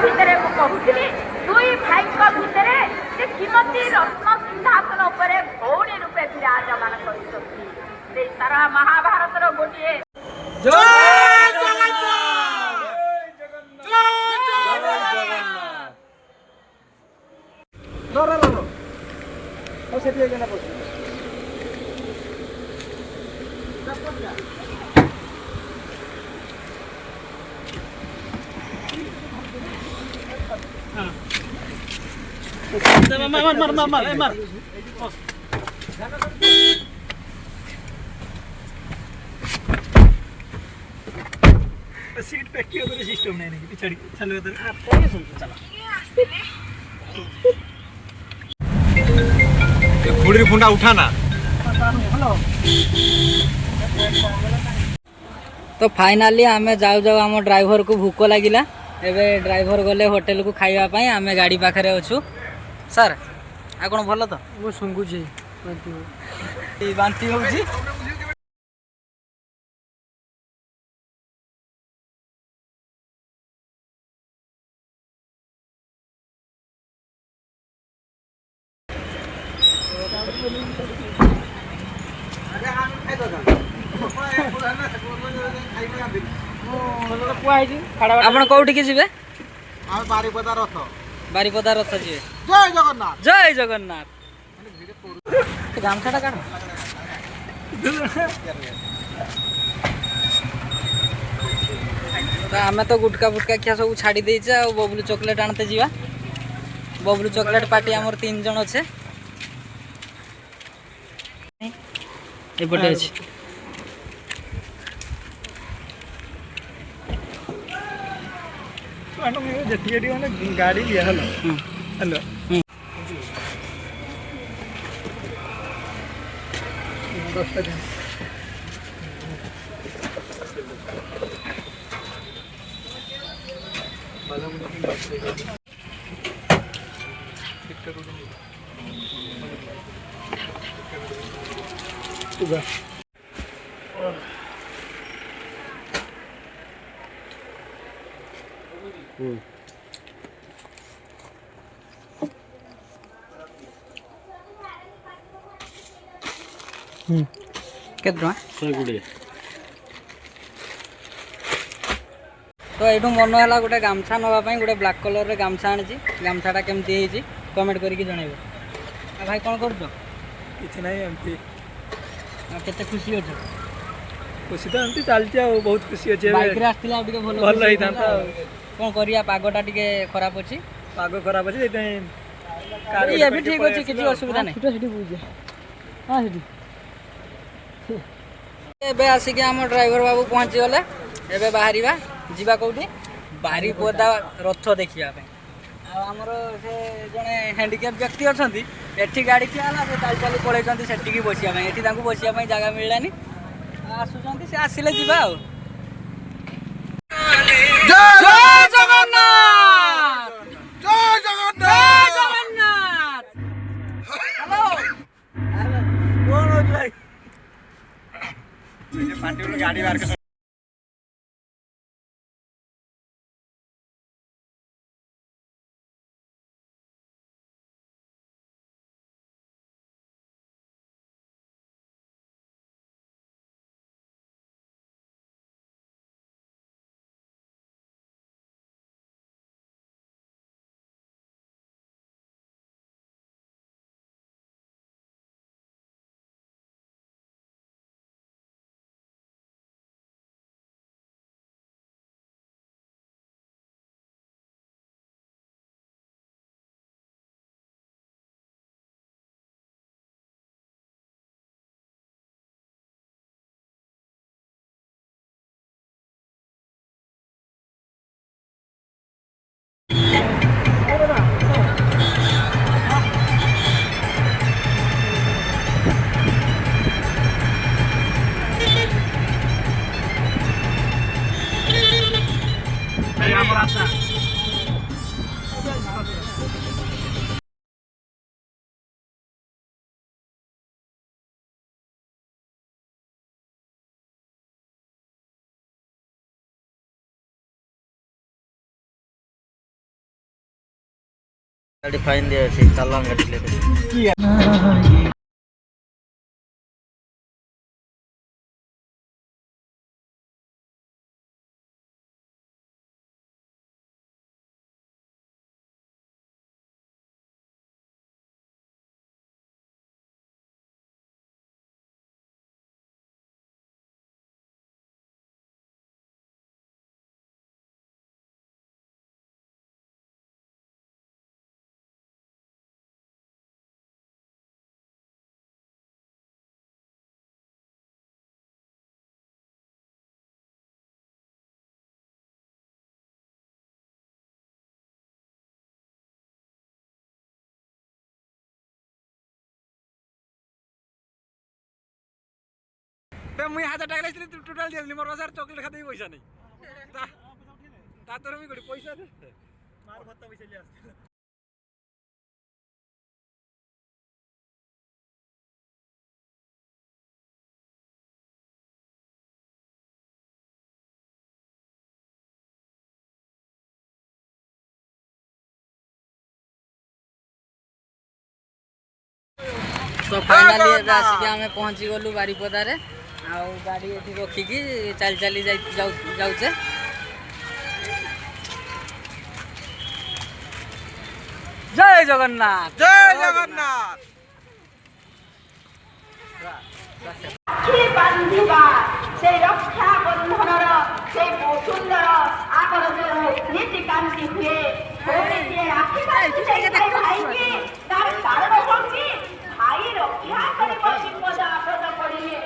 भितर कहूली दुई भाई भितर श्रीमती रत्न सिंहासन उपर भौणी रूपे विराजमान कर सारा महाभारत गोटे सीट पैक किया तो सिस्टम नहीं है पिछड़ी चलो इधर आप सुन चला ये फुड़ी फुंडा उठाना। तो फाइनाली आमे जाऊ जाऊ आम ड्राइवर को भूक लगिला एबे ड्राइवर गले होटल को खाइबा पई आमे गाड़ी पाखरे अछु सर आ कोन भलो तो वो सुंगु जी बांती होउची आपण कोठी के जिवे हम बारीपदा रथ बारीपदा रथ जिवे जय जगन्नाथ जय जगन्नाथ गामछाटा काढ तो आमे तो गुटका फुटका खिया सब छाड़ी देइछे आ बबलू चॉकलेट आनते जीवा बबलू चॉकलेट पार्टी हमर 3 जण छे ए बटे अछि गाड़ी लिया हेलो हेलो केत टका 120 तो ये मन है गोटे गामछा नापी गोटे ब्लाक कलर रे गामछा आनी गामछाटा केमती है कमेंट करके जनइबे भाई कौन कर किसी नहीं एमती केते खुशी अच्छे खुशी तो एमती चलती बहुत खुशी अच्छे बाइक रे आस्तिला आ टिके भलो भल होई था कोन करिया पागटा टिके खराब अछि पाग खराब अछि ये भी ठीक अछि किछि असुविधा नहीं सीटी बुझे हां सीटी एबे आसी के हम ड्राइवर बाबू पहुंची गले एबे बाहरीबा जीवा कोठी बारीपदा रथ देखिया पे आ हमरो से जने हैंडीकैप व्यक्ति अछंती एठी गाड़ी किया हला से चाल चाल पळै जंती सेठी की बसिया पे एठी तांको बसिया पे जगह मिललानी आसुचंती से आसिले जीवा आ जय जगन्नाथ जय जगन्नाथ जय जगन्नाथ हेलो कौन हो भाई पार्टी गाड़ी बाहर के गाड़ी फाइन दिया अछि चालान गाड़ी ले मुई 1000 टाका लाइছিলি তুই টোটাল দিলি মোর 1000 চকলেট খাতে পয়সা নাই তা তোর আমি করি পয়সা দে মার ভত্তা পয়সা লিয়ে আসছে तो फाइनाली एबे आसिक आमे पहुंची गलु बारीपदा रे आ गाड़ी एठी रखी की चल चली जाउचे जय जगन्नाथ जय जगन्नाथ রাখি বান্ধিবা সেই রক্ষা বন্ধনর সেই সুন্দর আকর্ষণ নীতিকান্তি হুয়ে ভৌমিকে রাখি বান্ধিলে ভাইকে তার কারণ হচ্ছে ভাই রক্ষা করিব বিপদ আপদ পড়িলে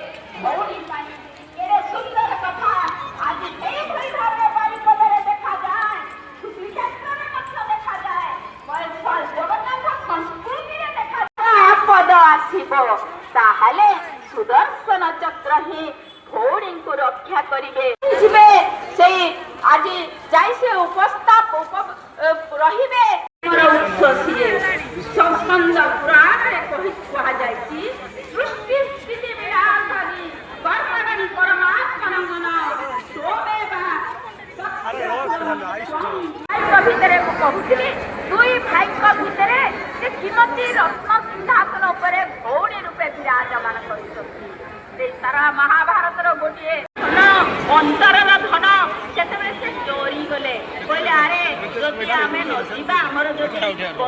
ভৌমি পাই এর সুন্দর কথা আজ এইভাবে ভাবে বারিপদারে দেখা যায় শ্রীক্ষেত্রে কথা দেখা যায় বয়সল জগন্নাথ সংস্কৃতিরে দেখা যায় আপদ আসিব তাহলে সুদর্শন চক্র হি ভৌণীଙ୍କୁ রক্ষা করিবে বুঝবে সেই আজি যাই সে উপস্থাপ রহিবে সংস্কন্দ পুরাণে কুহা যাইছি সৃষ্টি স্থিতি বিরাধানি কর্মণি পরমাত্মনন্দন সোমেবা ভিতরে ମୁଁ କହୁଥିଲି ଦୁଇ ଭାଇଙ୍କ ଭିତରେ ସେ କିମତି ରତ୍ନ ସିଂହାସନ ଉପରେ ଭଉଣୀ ରୂପେ ବିରାଜମାନ କରିଛନ୍ତି ସେଇ ସାରା ମହାଭାରତର ଗୋଟିଏ ଧନ ଅନ୍ତରର ଧନ ସେତେବେଳେ ସେ ଚୋରି ଗଲେ କହିଲେ ଆରେ ଯଦି ଆମେ ନ ଯିବା ଆମର ଯଦି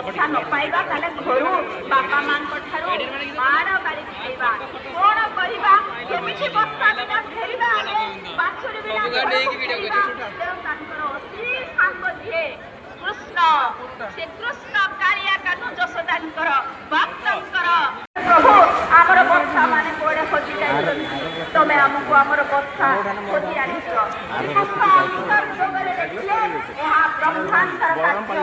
କଥା ନ ପାଇବା ତାହେଲେ ଘରୁ ବାପା ମାଙ୍କ ଠାରୁ ମାଡ଼ ଗାଳି ଖାଇବା କଣ କରିବା କେମିତି ବର୍ଷା ଦିନ ଫେରିବା ଆମେ ବାଛୁରୀ ବିନା ତେଣୁ ତାଙ୍କର ଅତି ସାଙ୍ଗ ଝିଏ କୃଷ୍ଣ ସେ କୃଷ୍ଣ କାଳିଆ କାହ୍ନୁ ଯଶୋଦାଙ୍କର ଭକ୍ତଙ୍କର ପ୍ରଭୁ ଆମର ବର୍ଷା ମାନେ କୁଆଡ଼େ ହଜି ଯାଇଛନ୍ତି ତମେ ଆମକୁ ଆମର ବର୍ଷା ଖୋଜି ଆଣିଛ କୃଷ୍ଣ ଅନ୍ତର୍ଯୋଗରେ ଦେଖିଲେ ଏହା ବ୍ରହ୍ମାଣ୍ଡର କାର୍ଯ୍ୟ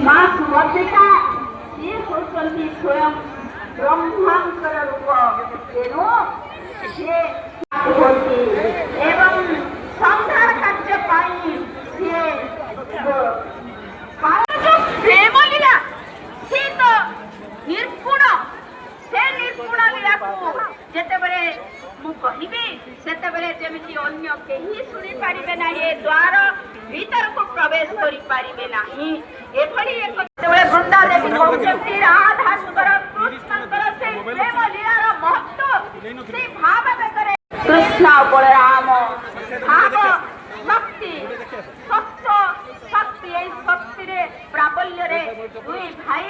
ମା ସୁଭଦ୍ରିକା ସିଏ ହେଉଛନ୍ତି ସ୍ୱୟଂ ବ୍ରହ୍ମାଙ୍କର ରୂପ ତେଣୁ ସିଏ ହୁଅନ୍ତି ଏବଂ ସଂହାର କାର୍ଯ୍ୟ ପାଇଁ ସିଏ ପ୍ରେମ ଲୀଳା ସେ ତ ନିର୍ଗୁଣ ସେ ନିର୍ଗୁଣ ଲୀଳାକୁ ଯେତେବେଳେ ମୁଁ କହିବି ସେତେବେଳେ ଯେମିତି ଅନ୍ୟ କେହି ଶୁଣିପାରିବେ ନାହିଁ ଏ ଦ୍ୱାର ଭିତରକୁ ପ୍ରବେଶ କରିପାରିବେ ନାହିଁ ଏଭଳି ଏକ ଯେତେବେଳେ ବୃନ୍ଦା ଦେବୀ କହୁଛନ୍ତି ରାଧାଙ୍କର କୃଷ୍ଣଙ୍କର ସେଇ ପ୍ରେମ ଲୀଳାର ମହତ୍ତ୍ୱ ସେଇ ଭାବ ବେକରେ କୃଷ୍ଣ ବଳରାମ ଭାବ ଶକ୍ତି ସତ୍ୟ ଶକ୍ତି এই শক্তিরে প্রাবল্যরে দুই ভাই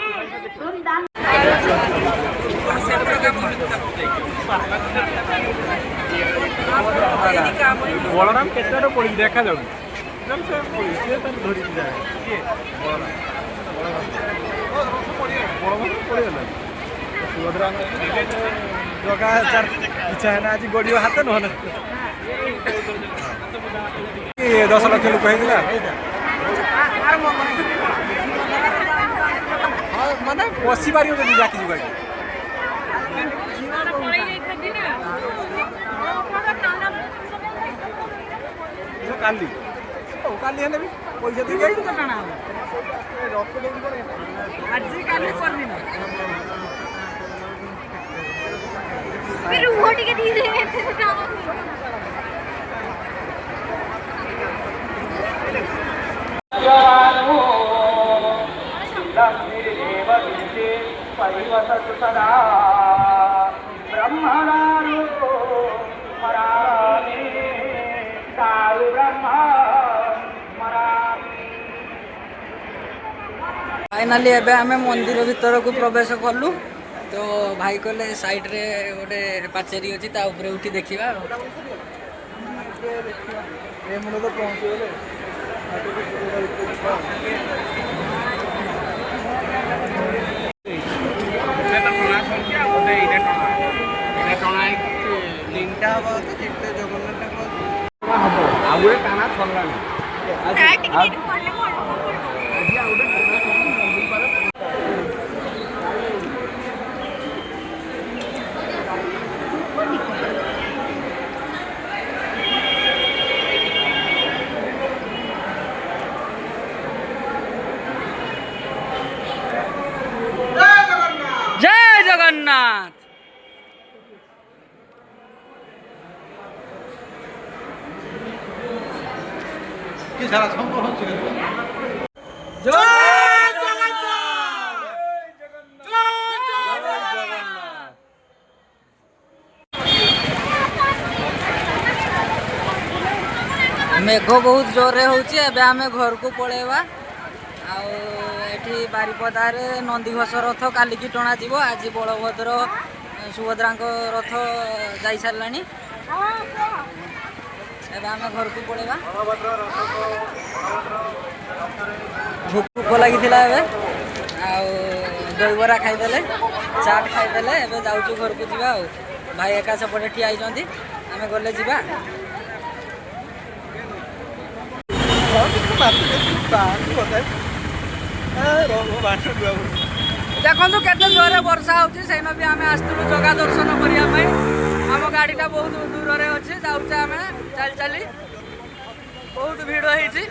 বৃন্দান বলরাম কেটাটা পড়ি দেখা যাবে ধরি যায় সুভদ্রা জগা ইচ্ছা হয় না আজ গড়িও হাতে নহলে 10 লক্ষ লোক হয়েছিল মানে বসি পারিব যদি ডাকি ଯିବା কালি কালি ହେଲେ ବି ପଇସା ଦେଇ ଯାଇ ତ କାଣା ରଥ ଦେଇ ପରେ ଆଜି କାଲି କରିଦିନ फिर वो टिके धीरे ऐसे काम मयि वसतु सदा ब्रह्मणारो स्मरामि साई ब्रह्म स्मरामि। फाइनाली एबे आमे मंदिर भीतर को प्रवेश कलु। तो भाई कहले साइड रे गोटे पाचेरी अछि ता ऊपर उठी देखिबा। ଏ ମୁଣ୍ଡ ତ ପହଞ୍ଚିଗଲେ ତିନିଟା ହବ ତ ଯେତେ ଜଗନ୍ନାଥ ହବ ଆଉ ଗୋଟେ କାଣା ସରିଲାଣି जय जगन्नाथ। କି ସାରା ସମ୍ଭବ ଅଛି मेघ बहुत जोर होची। एबे आमे घर को पळेवा। आउ एठी बारिपदारे नंदीघोष रथ काली की टणा जीव। आज बलभद्र सुभद्रा रथ जाई सारलानी। एबे आमे घर को पळेवा। भूख लागिथिला एबे आउ दहीबरा खाइदेले चाट खाइदेले। एबे जाउछु घर को जीवा। आउ भाई एका सेपटे ठिया आइचंती आमे गले जीवा। देखो केते जोरे वर्षा होची। सेनो भी आमे आस्तुलु जगा दर्शन करिया पई। आम गाड़ीटा बहुत दूर रे अछि। जाउचे आमे चल चली। बहुत भीड़ होईची।